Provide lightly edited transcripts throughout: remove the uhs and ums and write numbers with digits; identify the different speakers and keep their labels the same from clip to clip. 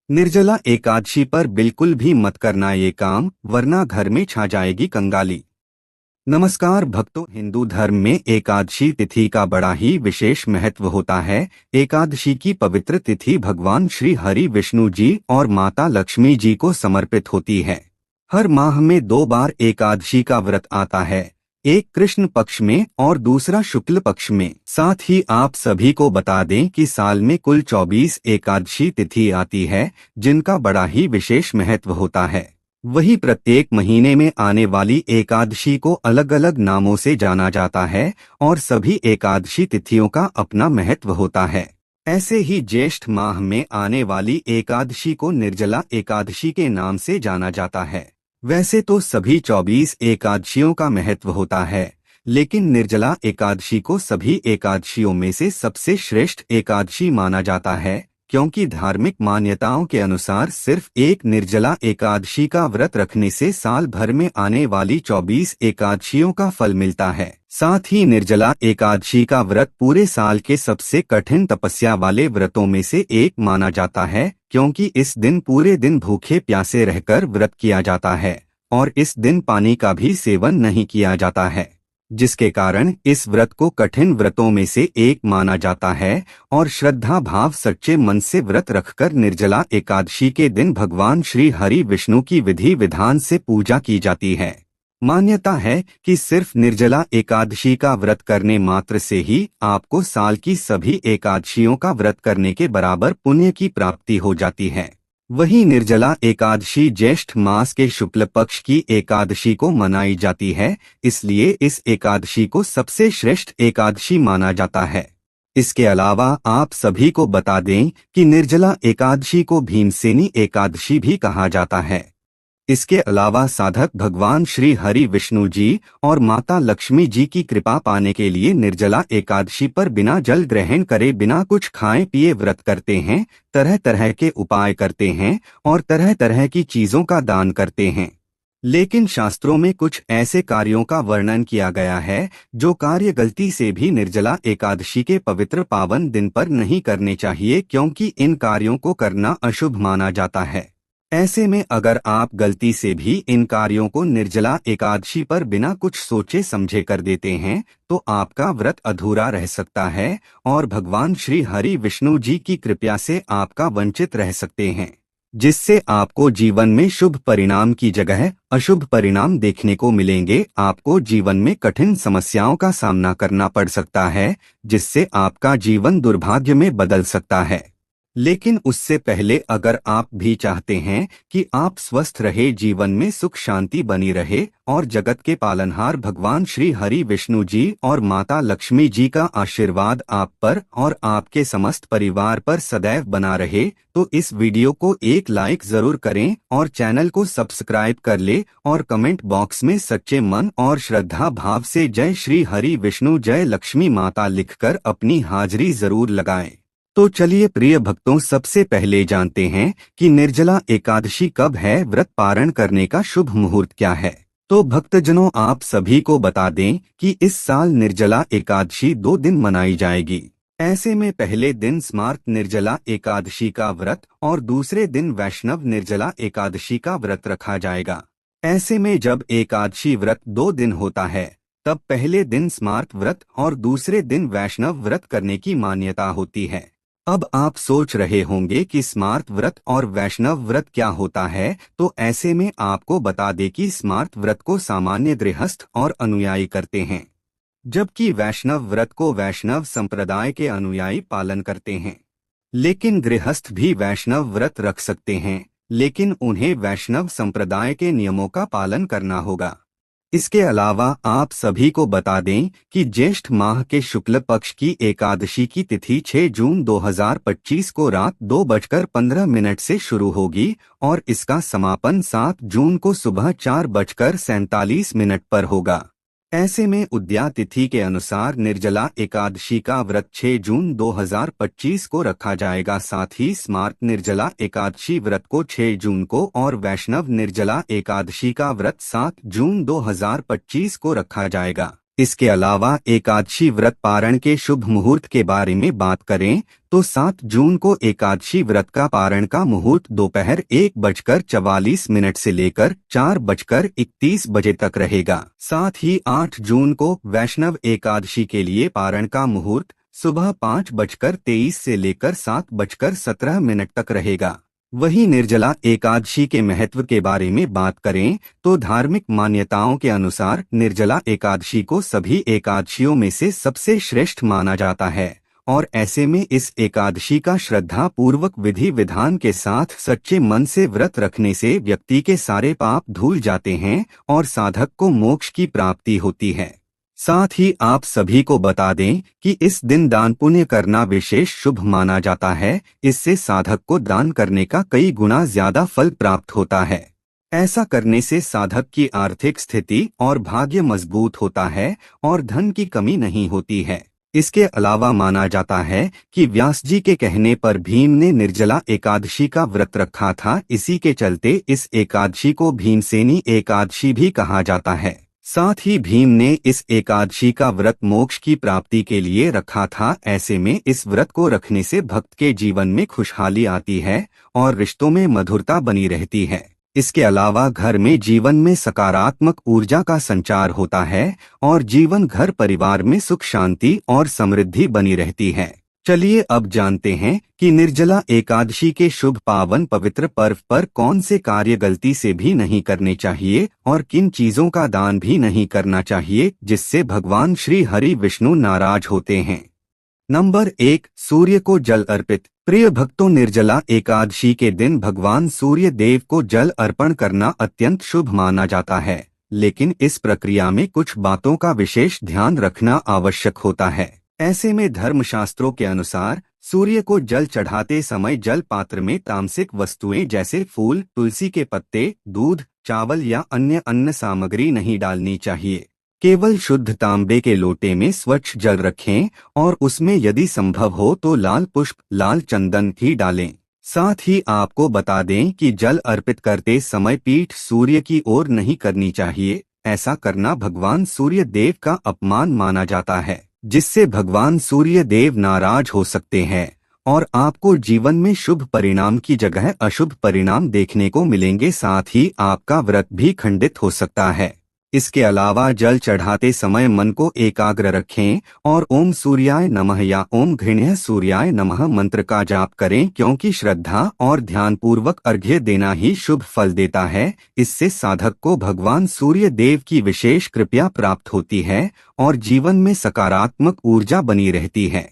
Speaker 1: निर्जला एकादशी पर बिल्कुल भी मत करना ये काम, वरना घर में छा जाएगी कंगाली। नमस्कार भक्तों, हिंदू धर्म में एकादशी तिथि का बड़ा ही विशेष महत्व होता है। एकादशी की पवित्र तिथि भगवान श्री हरि विष्णु जी और माता लक्ष्मी जी को समर्पित होती है। हर माह में 2 बार एकादशी का व्रत आता है, एक कृष्ण पक्ष में और दूसरा शुक्ल पक्ष में। साथ ही आप सभी को बता दें कि साल में कुल 24 एकादशी तिथि आती है, जिनका बड़ा ही विशेष महत्व होता है। वही प्रत्येक महीने में आने वाली एकादशी को अलग अलग नामों से जाना जाता है और सभी एकादशी तिथियों का अपना महत्व होता है। ऐसे ही ज्येष्ठ माह में आने वाली एकादशी को निर्जला एकादशी के नाम से जाना जाता है। वैसे तो सभी 24 एकादशियों का महत्व होता है, लेकिन निर्जला एकादशी को सभी एकादशियों में से सबसे श्रेष्ठ एकादशी माना जाता है, क्योंकि धार्मिक मान्यताओं के अनुसार सिर्फ एक निर्जला एकादशी का व्रत रखने से साल भर में आने वाली 24 एकादशियों का फल मिलता है। साथ ही निर्जला एकादशी का व्रत पूरे साल के सबसे कठिन तपस्या वाले व्रतों में से एक माना जाता है, क्योंकि इस दिन पूरे दिन भूखे प्यासे रहकर व्रत किया जाता है और इस दिन पानी का भी सेवन नहीं किया जाता है, जिसके कारण इस व्रत को कठिन व्रतों में से एक माना जाता है। और श्रद्धा भाव सच्चे मन से व्रत रखकर निर्जला एकादशी के दिन भगवान श्री हरि विष्णु की विधि विधान से पूजा की जाती है। मान्यता है कि सिर्फ निर्जला एकादशी का व्रत करने मात्र से ही आपको साल की सभी एकादशियों का व्रत करने के बराबर पुण्य की प्राप्ति हो जाती है। वहीं निर्जला एकादशी ज्येष्ठ मास के शुक्ल पक्ष की एकादशी को मनाई जाती है, इसलिए इस एकादशी को सबसे श्रेष्ठ एकादशी माना जाता है। इसके अलावा आप सभी को बता दें कि निर्जला एकादशी को भीमसेनी एकादशी भी कहा जाता है। इसके अलावा साधक भगवान श्री हरि विष्णु जी और माता लक्ष्मी जी की कृपा पाने के लिए निर्जला एकादशी पर बिना जल ग्रहण करे, बिना कुछ खाए पिए व्रत करते हैं, तरह तरह के उपाय करते हैं और तरह तरह की चीजों का दान करते हैं। लेकिन शास्त्रों में कुछ ऐसे कार्यों का वर्णन किया गया है जो कार्य गलती से भी निर्जला एकादशी के पवित्र पावन दिन पर नहीं करने चाहिए, क्योंकि इन कार्यों को करना अशुभ माना जाता है। ऐसे में अगर आप गलती से भी इन कार्यों को निर्जला एकादशी पर बिना कुछ सोचे समझे कर देते हैं, तो आपका व्रत अधूरा रह सकता है और भगवान श्री हरि विष्णु जी की कृपा से आपका वंचित रह सकते हैं, जिससे आपको जीवन में शुभ परिणाम की जगह अशुभ परिणाम देखने को मिलेंगे। आपको जीवन में कठिन समस्याओं का सामना करना पड़ सकता है, जिससे आपका जीवन दुर्भाग्य में बदल सकता है। लेकिन उससे पहले अगर आप भी चाहते हैं कि आप स्वस्थ रहे, जीवन में सुख शांति बनी रहे और जगत के पालनहार भगवान श्री हरि विष्णु जी और माता लक्ष्मी जी का आशीर्वाद आप पर और आपके समस्त परिवार पर सदैव बना रहे, तो इस वीडियो को एक लाइक जरूर करें और चैनल को सब्सक्राइब कर ले और कमेंट बॉक्स में सच्चे मन और श्रद्धा भाव से जय श्री हरि विष्णु जय लक्ष्मी माता लिखकर अपनी हाजिरी जरूर लगाएं। तो चलिए प्रिय भक्तों, सबसे पहले जानते हैं कि निर्जला एकादशी कब है, व्रत पारण करने का शुभ मुहूर्त क्या है। तो भक्तजनों, आप सभी को बता दें कि इस साल निर्जला एकादशी 2 दिन मनाई जाएगी। ऐसे में पहले दिन स्मार्त निर्जला एकादशी का व्रत और दूसरे दिन वैष्णव निर्जला एकादशी का व्रत रखा जाएगा। ऐसे में जब एकादशी व्रत 2 दिन होता है, तब पहले दिन स्मार्त व्रत और दूसरे दिन वैष्णव व्रत करने की मान्यता होती है। अब आप सोच रहे होंगे कि स्मार्त व्रत और वैष्णव व्रत क्या होता है, तो ऐसे में आपको बता दें कि स्मार्त व्रत को सामान्य गृहस्थ और अनुयायी करते हैं, जबकि वैष्णव व्रत को वैष्णव संप्रदाय के अनुयायी पालन करते हैं। लेकिन गृहस्थ भी वैष्णव व्रत रख सकते हैं, लेकिन उन्हें वैष्णव संप्रदाय के नियमों का पालन करना होगा। इसके अलावा आप सभी को बता दें कि ज्येष्ठ माह के शुक्ल पक्ष की एकादशी की तिथि 6 जून 2025 को रात 2:15 से शुरू होगी और इसका समापन 7 जून को सुबह 4:47 पर होगा। ऐसे में उदया तिथि के अनुसार निर्जला एकादशी का व्रत 6 जून 2025 को रखा जाएगा। साथ ही स्मार्त निर्जला एकादशी व्रत को 6 जून को और वैष्णव निर्जला एकादशी का व्रत 7 जून 2025 को रखा जाएगा। इसके अलावा एकादशी व्रत पारण के शुभ मुहूर्त के बारे में बात करें तो 7 जून को एकादशी व्रत का पारण का मुहूर्त दोपहर 1:44 से लेकर 4:31 बजे तक रहेगा। साथ ही 8 जून को वैष्णव एकादशी के लिए पारण का मुहूर्त सुबह 5:23 से लेकर 7:17 तक रहेगा। वहीं निर्जला एकादशी के महत्व के बारे में बात करें तो धार्मिक मान्यताओं के अनुसार निर्जला एकादशी को सभी एकादशियों में से सबसे श्रेष्ठ माना जाता है और ऐसे में इस एकादशी का श्रद्धा पूर्वक विधि विधान के साथ सच्चे मन से व्रत रखने से व्यक्ति के सारे पाप धुल जाते हैं और साधक को मोक्ष की प्राप्ति होती है। साथ ही आप सभी को बता दें कि इस दिन दान पुण्य करना विशेष शुभ माना जाता है। इससे साधक को दान करने का कई गुना ज्यादा फल प्राप्त होता है। ऐसा करने से साधक की आर्थिक स्थिति और भाग्य मजबूत होता है और धन की कमी नहीं होती है। इसके अलावा माना जाता है कि व्यास जी के कहने पर भीम ने निर्जला एकादशी का व्रत रखा था। इसी के चलते इस एकादशी को भीमसेनी एकादशी भी कहा जाता है। साथ ही भीम ने इस एकादशी का व्रत मोक्ष की प्राप्ति के लिए रखा था। ऐसे में इस व्रत को रखने से भक्त के जीवन में खुशहाली आती है और रिश्तों में मधुरता बनी रहती है। इसके अलावा घर में जीवन में सकारात्मक ऊर्जा का संचार होता है और जीवन घर परिवार में सुख शांति और समृद्धि बनी रहती है। चलिए अब जानते हैं कि निर्जला एकादशी के शुभ पावन पवित्र पर्व पर कौन से कार्य गलती से भी नहीं करने चाहिए और किन चीजों का दान भी नहीं करना चाहिए जिससे भगवान श्री हरि विष्णु नाराज होते हैं। नंबर 1, सूर्य को जल अर्पित। प्रिय भक्तों, निर्जला एकादशी के दिन भगवान सूर्य देव को जल अर्पण करना अत्यंत शुभ माना जाता है, लेकिन इस प्रक्रिया में कुछ बातों का विशेष ध्यान रखना आवश्यक होता है। ऐसे में धर्मशास्त्रों के अनुसार सूर्य को जल चढ़ाते समय जल पात्र में तामसिक वस्तुएं जैसे फूल, तुलसी के पत्ते, दूध, चावल या अन्य अन्न सामग्री नहीं डालनी चाहिए। केवल शुद्ध तांबे के लोटे में स्वच्छ जल रखें और उसमें यदि संभव हो तो लाल पुष्प, लाल चंदन ही डालें। साथ ही आपको बता दें कि जल अर्पित करते समय पीठ सूर्य की ओर नहीं करनी चाहिए। ऐसा करना भगवान सूर्य देव का अपमान माना जाता है, जिससे भगवान सूर्य देव नाराज हो सकते हैं और आपको जीवन में शुभ परिणाम की जगह अशुभ परिणाम देखने को मिलेंगे। साथ ही आपका व्रत भी खंडित हो सकता है। इसके अलावा जल चढ़ाते समय मन को एकाग्र रखें और ओम सूर्याय नमः या ओम घृण्य सूर्याय नमः मंत्र का जाप करें, क्योंकि श्रद्धा और ध्यान पूर्वक अर्घ्य देना ही शुभ फल देता है। इससे साधक को भगवान सूर्य देव की विशेष कृपा प्राप्त होती है और जीवन में सकारात्मक ऊर्जा बनी रहती है।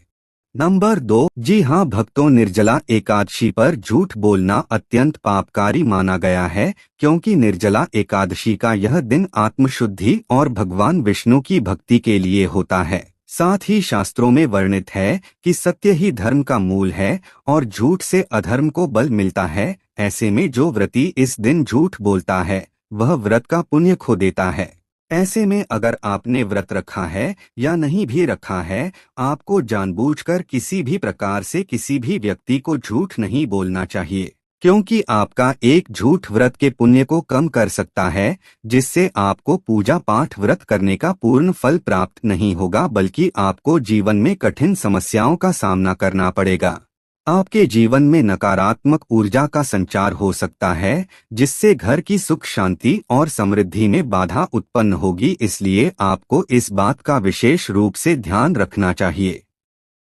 Speaker 1: नंबर 2, जी हाँ भक्तों, निर्जला एकादशी पर झूठ बोलना अत्यंत पापकारी माना गया है, क्योंकि निर्जला एकादशी का यह दिन आत्मशुद्धि और भगवान विष्णु की भक्ति के लिए होता है। साथ ही शास्त्रों में वर्णित है कि सत्य ही धर्म का मूल है और झूठ से अधर्म को बल मिलता है। ऐसे में जो व्रती इस दिन झूठ बोलता है वह व्रत का पुण्य खो देता है। ऐसे में अगर आपने व्रत रखा है या नहीं भी रखा है, आपको जानबूझकर किसी भी प्रकार से किसी भी व्यक्ति को झूठ नहीं बोलना चाहिए, क्योंकि आपका एक झूठ व्रत के पुण्य को कम कर सकता है, जिससे आपको पूजा पाठ व्रत करने का पूर्ण फल प्राप्त नहीं होगा, बल्कि आपको जीवन में कठिन समस्याओं का सामना करना पड़ेगा। आपके जीवन में नकारात्मक ऊर्जा का संचार हो सकता है, जिससे घर की सुख शांति और समृद्धि में बाधा उत्पन्न होगी। इसलिए आपको इस बात का विशेष रूप से ध्यान रखना चाहिए।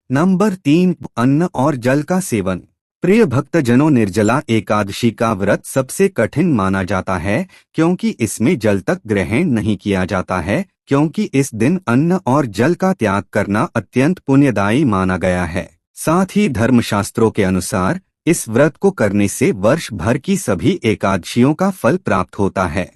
Speaker 1: नंबर 3, अन्न और जल का सेवन। प्रिय भक्तजनों, निर्जला एकादशी का व्रत सबसे कठिन माना जाता है, क्योंकि इसमें जल तक ग्रहण नहीं किया जाता है, क्योंकि इस दिन अन्न और जल का त्याग करना अत्यंत पुण्यदायी माना गया है। साथ ही धर्मशास्त्रों के अनुसार इस व्रत को करने से वर्ष भर की सभी एकादशियों का फल प्राप्त होता है।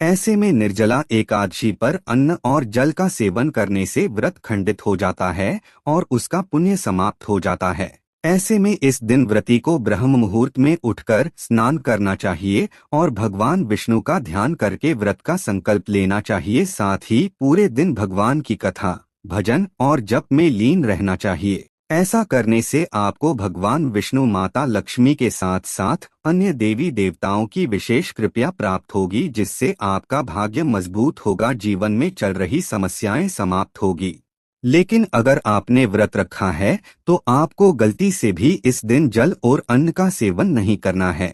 Speaker 1: ऐसे में निर्जला एकादशी पर अन्न और जल का सेवन करने से व्रत खंडित हो जाता है और उसका पुण्य समाप्त हो जाता है। ऐसे में इस दिन व्रती को ब्रह्म मुहूर्त में उठकर स्नान करना चाहिए और भगवान विष्णु का ध्यान करके व्रत का संकल्प लेना चाहिए। साथ ही पूरे दिन भगवान की कथा, भजन और जप में लीन रहना चाहिए। ऐसा करने से आपको भगवान विष्णु, माता लक्ष्मी के साथ साथ अन्य देवी देवताओं की विशेष कृपा प्राप्त होगी, जिससे आपका भाग्य मजबूत होगा, जीवन में चल रही समस्याएं समाप्त होगी। लेकिन अगर आपने व्रत रखा है तो आपको गलती से भी इस दिन जल और अन्न का सेवन नहीं करना है।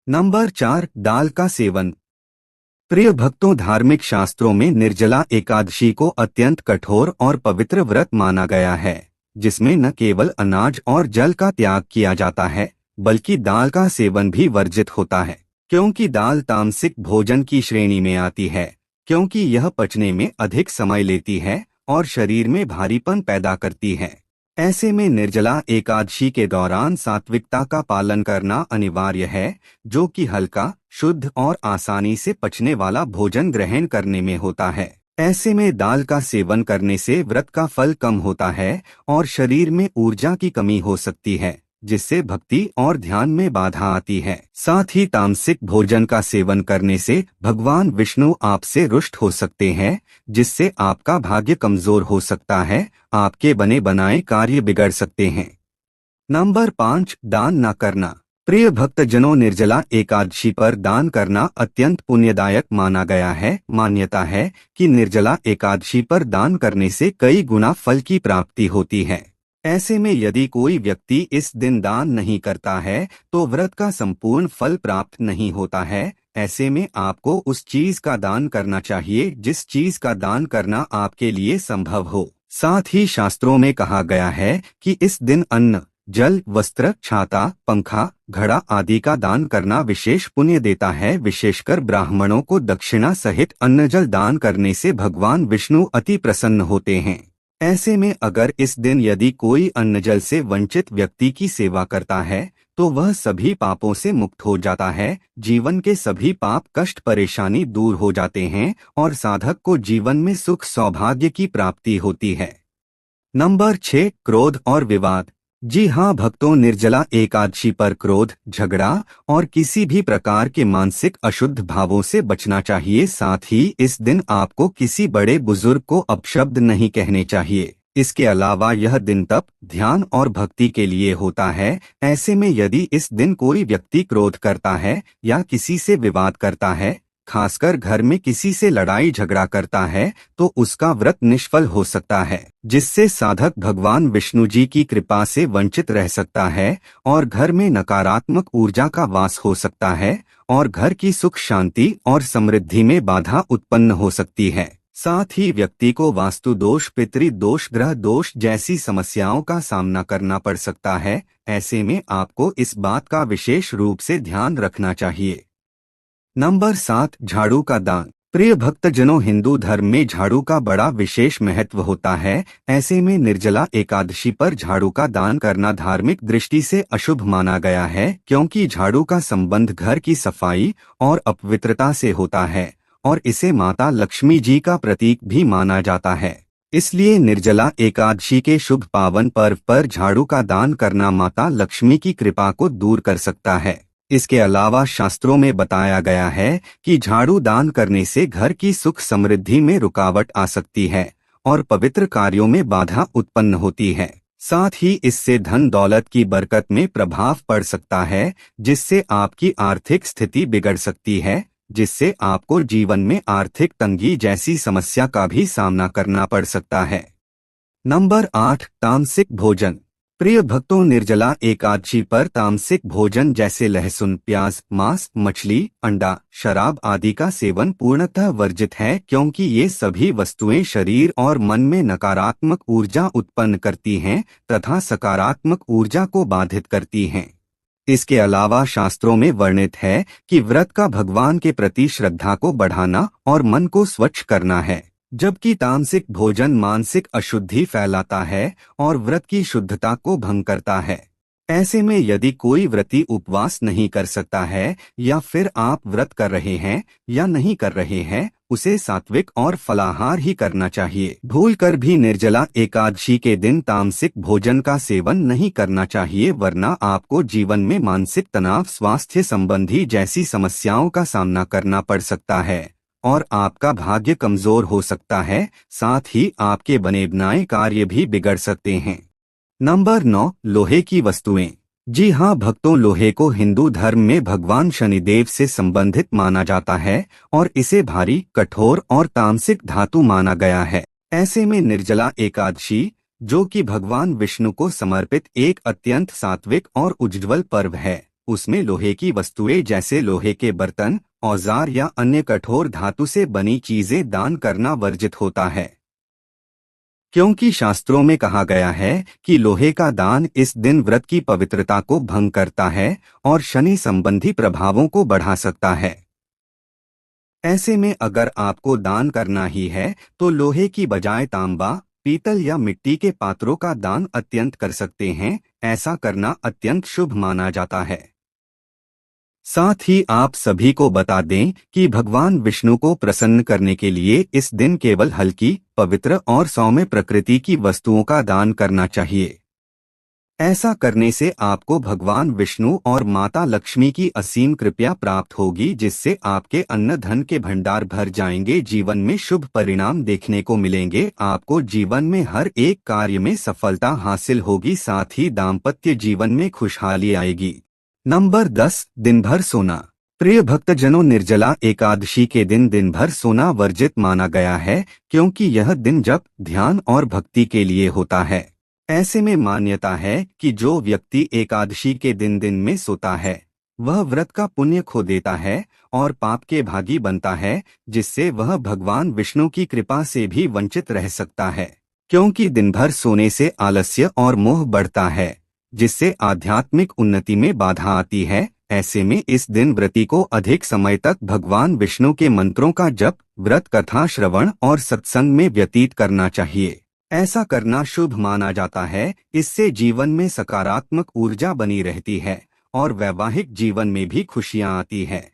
Speaker 1: नंबर 4, दाल का सेवन। प्रिय भक्तों, धार्मिक शास्त्रों में निर्जला एकादशी को अत्यंत कठोर और पवित्र व्रत माना गया है, जिसमें न केवल अनाज और जल का त्याग किया जाता है, बल्कि दाल का सेवन भी वर्जित होता है। क्योंकि दाल तामसिक भोजन की श्रेणी में आती है, क्योंकि यह पचने में अधिक समय लेती है और शरीर में भारीपन पैदा करती है। ऐसे में निर्जला एकादशी के दौरान सात्विकता का पालन करना अनिवार्य है, जो कि हल्का, शुद्ध और आसानी से पचने वाला भोजन ग्रहण करने में होता है। ऐसे में दाल का सेवन करने से व्रत का फल कम होता है और शरीर में ऊर्जा की कमी हो सकती है, जिससे भक्ति और ध्यान में बाधा आती है। साथ ही तामसिक भोजन का सेवन करने से भगवान विष्णु आपसे रुष्ट हो सकते हैं, जिससे आपका भाग्य कमजोर हो सकता है, आपके बने बनाए कार्य बिगड़ सकते हैं। नंबर 5, दान न करना। प्रिय भक्तजनों, निर्जला एकादशी पर दान करना अत्यंत पुण्यदायक माना गया है। मान्यता है कि निर्जला एकादशी पर दान करने से कई गुना फल की प्राप्ति होती है। ऐसे में यदि कोई व्यक्ति इस दिन दान नहीं करता है तो व्रत का संपूर्ण फल प्राप्त नहीं होता है। ऐसे में आपको उस चीज का दान करना चाहिए जिस चीज का दान करना आपके लिए संभव हो। साथ ही शास्त्रों में कहा गया है कि इस दिन अन्न, जल, वस्त्र, छाता, पंखा, घड़ा आदि का दान करना विशेष पुण्य देता है। विशेषकर ब्राह्मणों को दक्षिणा सहित अन्न जल दान करने से भगवान विष्णु अति प्रसन्न होते हैं। ऐसे में अगर इस दिन यदि कोई अन्न जल से वंचित व्यक्ति की सेवा करता है तो वह सभी पापों से मुक्त हो जाता है, जीवन के सभी पाप, कष्ट, परेशानी दूर हो जाते हैं और साधक को जीवन में सुख सौभाग्य की प्राप्ति होती है। नंबर 6, क्रोध और विवाद। जी हाँ भक्तों, निर्जला एकादशी पर क्रोध, झगड़ा और किसी भी प्रकार के मानसिक अशुद्ध भावों से बचना चाहिए। साथ ही इस दिन आपको किसी बड़े बुजुर्ग को अपशब्द नहीं कहने चाहिए। इसके अलावा यह दिन तप, ध्यान और भक्ति के लिए होता है। ऐसे में यदि इस दिन कोई व्यक्ति क्रोध करता है या किसी से विवाद करता है, खासकर घर में किसी से लड़ाई झगड़ा करता है, तो उसका व्रत निष्फल हो सकता है, जिससे साधक भगवान विष्णु जी की कृपा से वंचित रह सकता है और घर में नकारात्मक ऊर्जा का वास हो सकता है और घर की सुख शांति और समृद्धि में बाधा उत्पन्न हो सकती है। साथ ही व्यक्ति को वास्तु दोष, पितृ दोष, ग्रह दोष जैसी समस्याओं का सामना करना पड़ सकता है। ऐसे में आपको इस बात का विशेष रूप से ध्यान रखना चाहिए। नंबर 7, झाड़ू का दान। प्रिय भक्तजनों, हिंदू धर्म में झाड़ू का बड़ा विशेष महत्व होता है। ऐसे में निर्जला एकादशी पर झाड़ू का दान करना धार्मिक दृष्टि से अशुभ माना गया है, क्योंकि झाड़ू का संबंध घर की सफाई और अपवित्रता से होता है और इसे माता लक्ष्मी जी का प्रतीक भी माना जाता है। इसलिए निर्जला एकादशी के शुभ पावन पर्व पर झाड़ू का दान करना माता लक्ष्मी की कृपा को दूर कर सकता है। इसके अलावा शास्त्रों में बताया गया है कि झाड़ू दान करने से घर की सुख समृद्धि में रुकावट आ सकती है और पवित्र कार्यों में बाधा उत्पन्न होती है। साथ ही इससे धन दौलत की बरकत में प्रभाव पड़ सकता है, जिससे आपकी आर्थिक स्थिति बिगड़ सकती है, जिससे आपको जीवन में आर्थिक तंगी जैसी समस्या का भी सामना करना पड़ सकता है। नंबर 8, तामसिक भोजन। प्रिय भक्तों, निर्जला एकादशी पर तामसिक भोजन जैसे लहसुन, प्याज, मांस, मछली, अंडा, शराब आदि का सेवन पूर्णतः वर्जित है, क्योंकि ये सभी वस्तुएं शरीर और मन में नकारात्मक ऊर्जा उत्पन्न करती हैं तथा सकारात्मक ऊर्जा को बाधित करती हैं। इसके अलावा शास्त्रों में वर्णित है कि व्रत का भगवान के प्रति श्रद्धा को बढ़ाना और मन को स्वच्छ करना है, जबकि तामसिक भोजन मानसिक अशुद्धि फैलाता है और व्रत की शुद्धता को भंग करता है। ऐसे में यदि कोई व्रती उपवास नहीं कर सकता है या फिर आप व्रत कर रहे हैं या नहीं कर रहे हैं, उसे सात्विक और फलाहार ही करना चाहिए। भूलकर भी निर्जला एकादशी के दिन तामसिक भोजन का सेवन नहीं करना चाहिए, वरना आपको जीवन में मानसिक तनाव, स्वास्थ्य संबंधी जैसी समस्याओं का सामना करना पड़ सकता है और आपका भाग्य कमजोर हो सकता है। साथ ही आपके बने बनाए कार्य भी बिगड़ सकते हैं। नंबर 9, लोहे की वस्तुएं। जी हाँ भक्तों, लोहे को हिंदू धर्म में भगवान शनिदेव से संबंधित माना जाता है और इसे भारी, कठोर और तामसिक धातु माना गया है। ऐसे में निर्जला एकादशी, जो कि भगवान विष्णु को समर्पित एक अत्यंत सात्विक और उज्ज्वल पर्व है, उसमें लोहे की वस्तुएं जैसे लोहे के बर्तन, औजार या अन्य कठोर धातु से बनी चीजें दान करना वर्जित होता है, क्योंकि शास्त्रों में कहा गया है कि लोहे का दान इस दिन व्रत की पवित्रता को भंग करता है और शनि संबंधी प्रभावों को बढ़ा सकता है। ऐसे में अगर आपको दान करना ही है तो लोहे की बजाय तांबा, पीतल या मिट्टी के पात्रों का दान अत्यंत कर सकते हैं। ऐसा करना अत्यंत शुभ माना जाता है। साथ ही आप सभी को बता दें कि भगवान विष्णु को प्रसन्न करने के लिए इस दिन केवल हल्की, पवित्र और सौम्य प्रकृति की वस्तुओं का दान करना चाहिए। ऐसा करने से आपको भगवान विष्णु और माता लक्ष्मी की असीम कृपा प्राप्त होगी, जिससे आपके अन्न धन के भंडार भर जाएंगे, जीवन में शुभ परिणाम देखने को मिलेंगे, आपको जीवन में हर एक कार्य में सफलता हासिल होगी, साथ ही दाम्पत्य जीवन में खुशहाली आएगी। नंबर 10, दिन भर सोना। प्रिय भक्तजनों, निर्जला एकादशी के दिन भर सोना वर्जित माना गया है, क्योंकि यह दिन जप, ध्यान और भक्ति के लिए होता है। ऐसे में मान्यता है कि जो व्यक्ति एकादशी के दिन में सोता है, वह व्रत का पुण्य खो देता है और पाप के भागी बनता है, जिससे वह भगवान विष्णु की कृपा से भी वंचित रह सकता है, क्योंकि दिन भर सोने से आलस्य और मोह बढ़ता है, जिससे आध्यात्मिक उन्नति में बाधा आती है। ऐसे में इस दिन व्रती को अधिक समय तक भगवान विष्णु के मंत्रों का जप, व्रत कथा श्रवण और सत्संग में व्यतीत करना चाहिए। ऐसा करना शुभ माना जाता है। इससे जीवन में सकारात्मक ऊर्जा बनी रहती है और वैवाहिक जीवन में भी खुशियां आती है।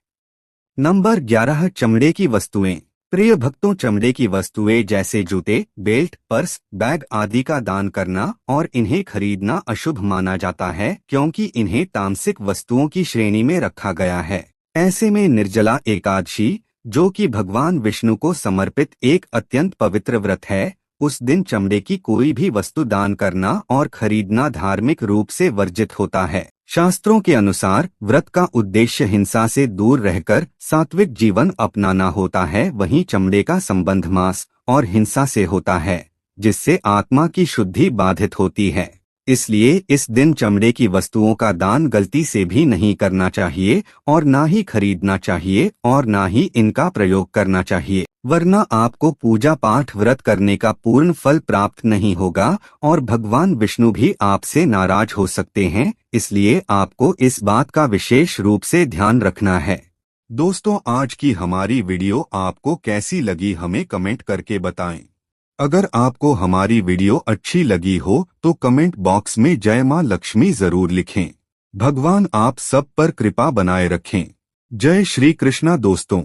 Speaker 1: नंबर 11, चमड़े की वस्तुएं। प्रिय भक्तों, चमड़े की वस्तुएं जैसे जूते, बेल्ट, पर्स, बैग आदि का दान करना और इन्हें खरीदना अशुभ माना जाता है, क्योंकि इन्हें तामसिक वस्तुओं की श्रेणी में रखा गया है। ऐसे में निर्जला एकादशी, जो कि भगवान विष्णु को समर्पित एक अत्यंत पवित्र व्रत है, उस दिन चमड़े की कोई भी वस्तु दान करना और खरीदना धार्मिक रूप से वर्जित होता है। शास्त्रों के अनुसार व्रत का उद्देश्य हिंसा से दूर रहकर सात्विक जीवन अपनाना होता है, वहीं चमड़े का संबंध मांस और हिंसा से होता है, जिससे आत्मा की शुद्धि बाधित होती है। इसलिए इस दिन चमड़े की वस्तुओं का दान गलती से भी नहीं करना चाहिए और ना ही खरीदना चाहिए और ना ही इनका प्रयोग करना चाहिए, वरना आपको पूजा पाठ व्रत करने का पूर्ण फल प्राप्त नहीं होगा और भगवान विष्णु भी आपसे नाराज हो सकते हैं। इसलिए आपको इस बात का विशेष रूप से ध्यान रखना है। दोस्तों, आज की हमारी वीडियो आपको कैसी लगी हमें कमेंट करके बताएं। अगर आपको हमारी वीडियो अच्छी लगी हो तो कमेंट बॉक्स में जय मां लक्ष्मी जरूर लिखें। भगवान आप सब पर कृपा बनाए रखें। जय श्री कृष्णा दोस्तों।